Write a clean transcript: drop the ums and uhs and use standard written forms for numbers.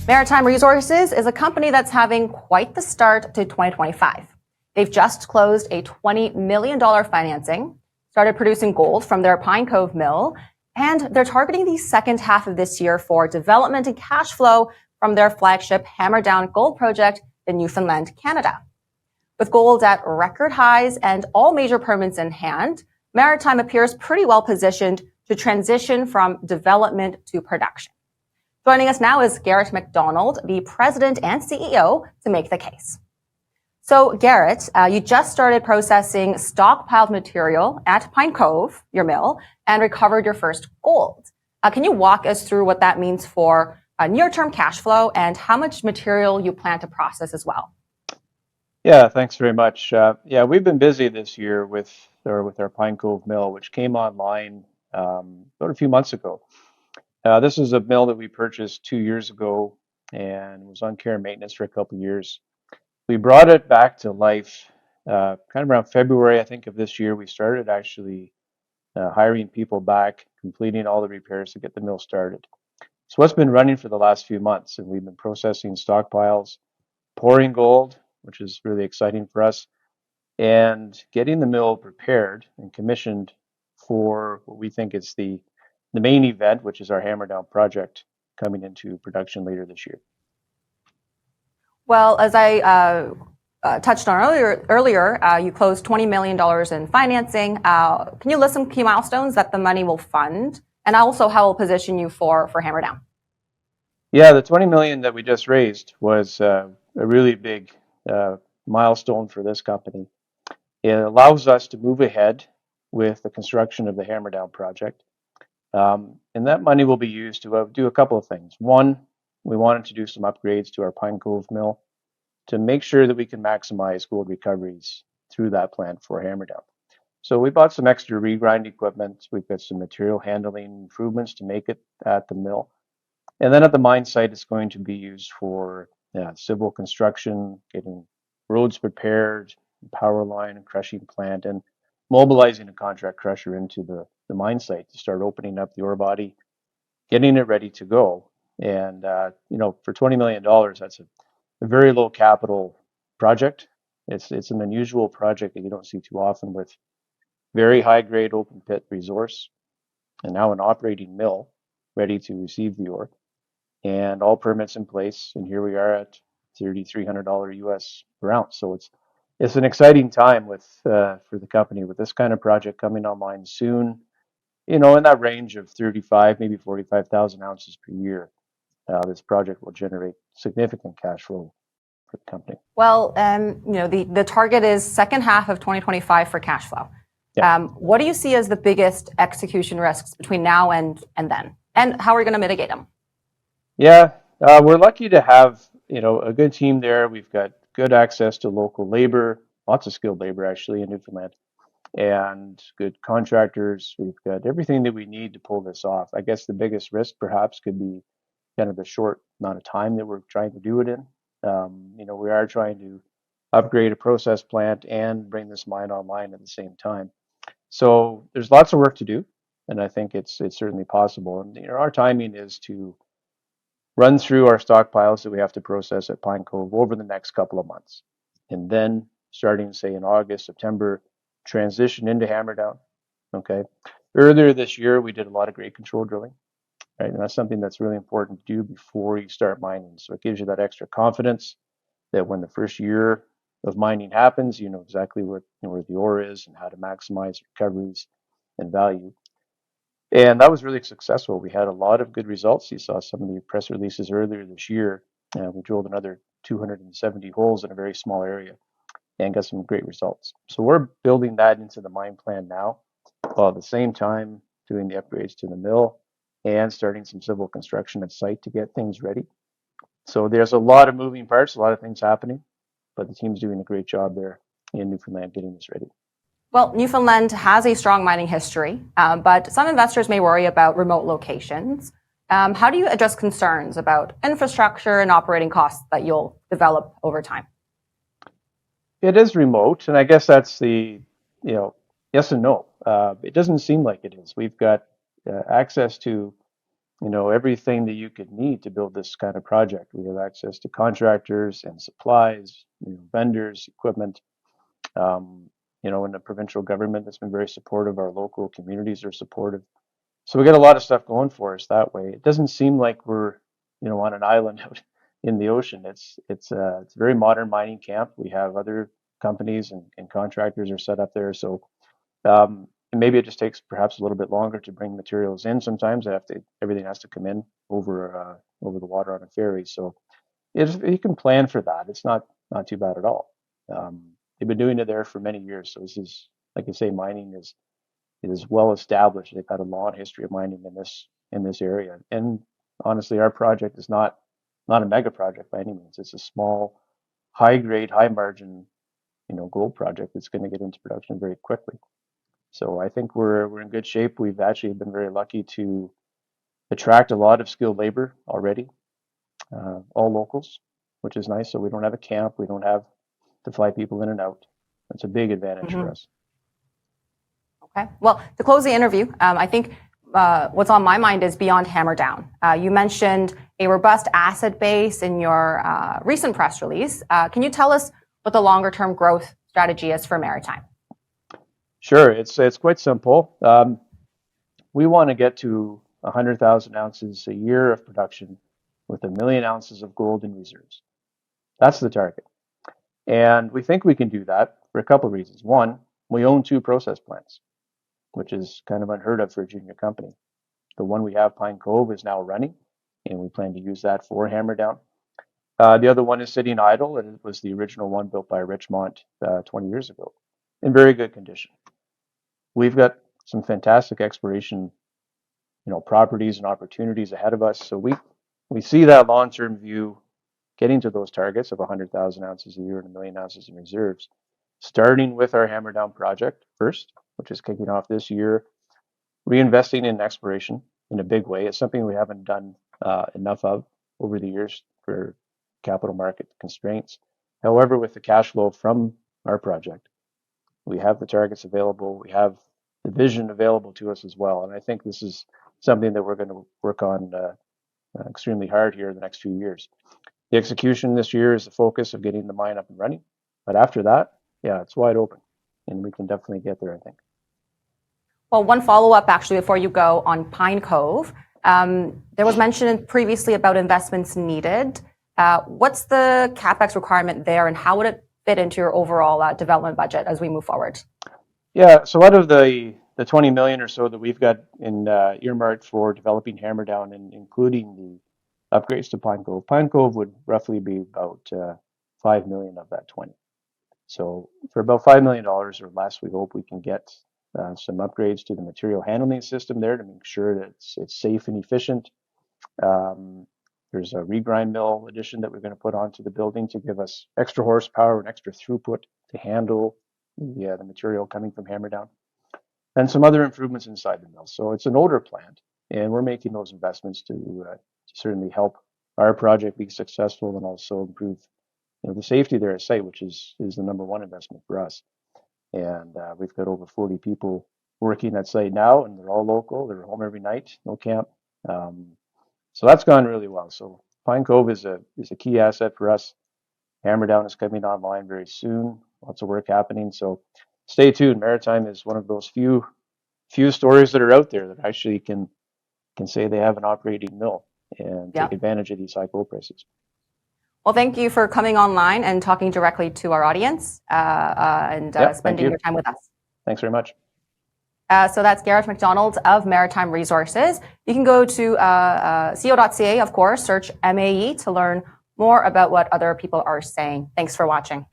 Maritime Resources is a company that's having quite the start to 2025. They've just closed a $20 million financing, started producing gold from their Pine Cove mill, and they're targeting the second half of this year for development and cash flow from their flagship Hammerdown Gold Project in Newfoundland, Canada. With gold at record highs and all major permits in hand, Maritime appears pretty well positioned to transition from development to production. Joining us now is Garett Macdonald, the president and CEO, to make the case. So, Garett, you just started processing stockpiled material at Pine Cove, your mill, and recovered your first gold. Can you walk us through what that means for near-term cash flow and how much material you plan to process as well? Yeah, thanks very much. We've been busy this year with our Pine Cove mill, which came online about a few months ago. This is a mill that we purchased 2 years ago and was on care and maintenance for a couple of years. We brought it back to life kind of around February, I think, of this year. We started actually hiring people back, completing all the repairs to get the mill started. So it's been running for the last few months, and we've been processing stockpiles, pouring gold, which is really exciting for us, and getting the mill prepared and commissioned for what we think is the main event, which is our Hammerdown Project coming into production later this year. Well, as I touched on earlier, you closed $20 million in financing. Can you list some key milestones that the money will fund, and also how it will position you for Hammerdown? Yeah, the $20 million that we just raised was a really big milestone for this company. It allows us to move ahead with the construction of the Hammerdown Project. And that money will be used to do a couple of things. One, we wanted to do some upgrades to our Pine Cove mill to make sure that we can maximize gold recoveries through that plant for Hammerdown. So we bought some extra regrind equipment. We've got some material handling improvements to make it at the mill. And then at the mine site, it's going to be used for civil construction, getting roads prepared, power line and crushing plant, and mobilizing a contract crusher into the mine site to start opening up the ore body, getting it ready to go. And, for $20 million, that's a very low capital project. It's an unusual project that you don't see too often, with very high grade open pit resource and now an operating mill ready to receive the ore and all permits in place. And here we are at $3,300 US per ounce. So it's an exciting time for the company with this kind of project coming online soon, in that range of 35, maybe 45,000 ounces per year. This project will generate significant cash flow for the company. Well, the target is second half of 2025 for cash flow. Yeah. What do you see as the biggest execution risks between now and then? And how are we going to mitigate them? Yeah, we're lucky to have, a good team there. We've got good access to local labor, lots of skilled labor actually in Newfoundland, and good contractors. We've got everything that we need to pull this off. I guess the biggest risk perhaps could be kind of the short amount of time that we're trying to do it in. We are trying to upgrade a process plant and bring this mine online at the same time. So there's lots of work to do, and I think it's certainly possible. And our timing is to run through our stockpiles that we have to process at Pine Cove over the next couple of months, and then starting, say, in August, September, transition into Hammerdown. Okay. Earlier this year, we did a lot of grade control drilling, right? And that's something that's really important to do before you start mining. So it gives you that extra confidence that when the first year of mining happens, you know exactly where the ore is and how to maximize recoveries and value. And that was really successful. We had a lot of good results. You saw some of the press releases earlier this year. We drilled another 270 holes in a very small area and got some great results. So we're building that into the mine plan now, while at the same time doing the upgrades to the mill and starting some civil construction at site to get things ready. So there's a lot of moving parts, a lot of things happening, but the team's doing a great job there in Newfoundland getting this ready. Well, Newfoundland has a strong mining history, but some investors may worry about remote locations. How do you address concerns about infrastructure and operating costs that you'll develop over time? It is remote, and I guess that's the, yes and no. It doesn't seem like it is. We've got access to everything that you could need to build this kind of project. We have access to contractors and supplies, vendors, equipment, and the provincial government that's been very supportive. Our local communities are supportive. So we get a lot of stuff going for us that way. It doesn't seem like we're, on an island out in the ocean. It's a very modern mining camp. We have other companies and contractors are set up there. So and maybe it just takes perhaps a little bit longer to bring materials in. Sometimes everything has to come in over the water on a ferry. So you can plan for that. It's not too bad at all. They've been doing it there for many years. So this is, like I say, mining is well established. They've had a long history of mining in this area. And honestly, our project is not a mega project by any means. It's a small, high grade, high margin, gold project that's going to get into production very quickly. So I think we're in good shape. We've actually been very lucky to attract a lot of skilled labor already, all locals, which is nice. So we don't have a camp. We don't have to fly people in and out. That's a big advantage for us. Okay. Well, to close the interview, I think what's on my mind is beyond Hammerdown. You mentioned a robust asset base in your recent press release. Can you tell us what the longer term growth strategy is for Maritime? Sure. It's quite simple. We want to get to 100,000 ounces a year of production with 1 million ounces of gold in reserves. That's the target. And we think we can do that for a couple of reasons. One, we own 2 process plants, which is kind of unheard of for a junior company. The one we have, Pine Cove, is now running, and we plan to use that for Hammerdown. The other one is sitting idle, and it was the original one built by Richmont 20 years ago, in very good condition. We've got some fantastic exploration, properties and opportunities ahead of us. So we see that long-term view getting to those targets of 100,000 ounces a year and 1 million ounces in reserves, starting with our Hammerdown project first, which is kicking off this year, reinvesting in exploration in a big way. It's something we haven't done enough of over the years for capital market constraints. However, with the cash flow from our project, we have the targets available. We have the vision available to us as well. And I think this is something that we're going to work on extremely hard here in the next few years. The execution this year is the focus of getting the mine up and running. But after that, it's wide open. And we can definitely get there, I think. Well, one follow-up actually before you go on Pine Cove. There was mention previously about investments needed. What's the Capex requirement there, and how would it fit into your overall development budget as we move forward? Yeah, so out of the 20 million or so that we've got in earmarked for developing Hammerdown and including the upgrades to Pine Cove would roughly be about 5 million of that 20. So for about $5 million or less, we hope we can get some upgrades to the material handling system there to make sure that it's safe and efficient. There's a regrind mill addition that we're going to put onto the building to give us extra horsepower and extra throughput to handle the material coming from Hammerdown, and some other improvements inside the mill. So it's an older plant, and we're making those investments to certainly help our project be successful and also improve the safety there at site, which is the number one investment for us. And we've got over 40 people working at site now, and they're all local. They're home every night, no camp. So that's gone really well. So Pine Cove is a key asset for us. Hammerdown is coming online very soon. Lots of work happening. So stay tuned. Maritime is one of those few stories that are out there that actually can say they have an operating mill and take advantage of these high gold prices. Well, thank you for coming online and talking directly to our audience and spending your time with us. Thanks very much. So that's Garett Macdonald of Maritime Resources. You can go to CEO.CA, of course, search MAE to learn more about what other people are saying. Thanks for watching.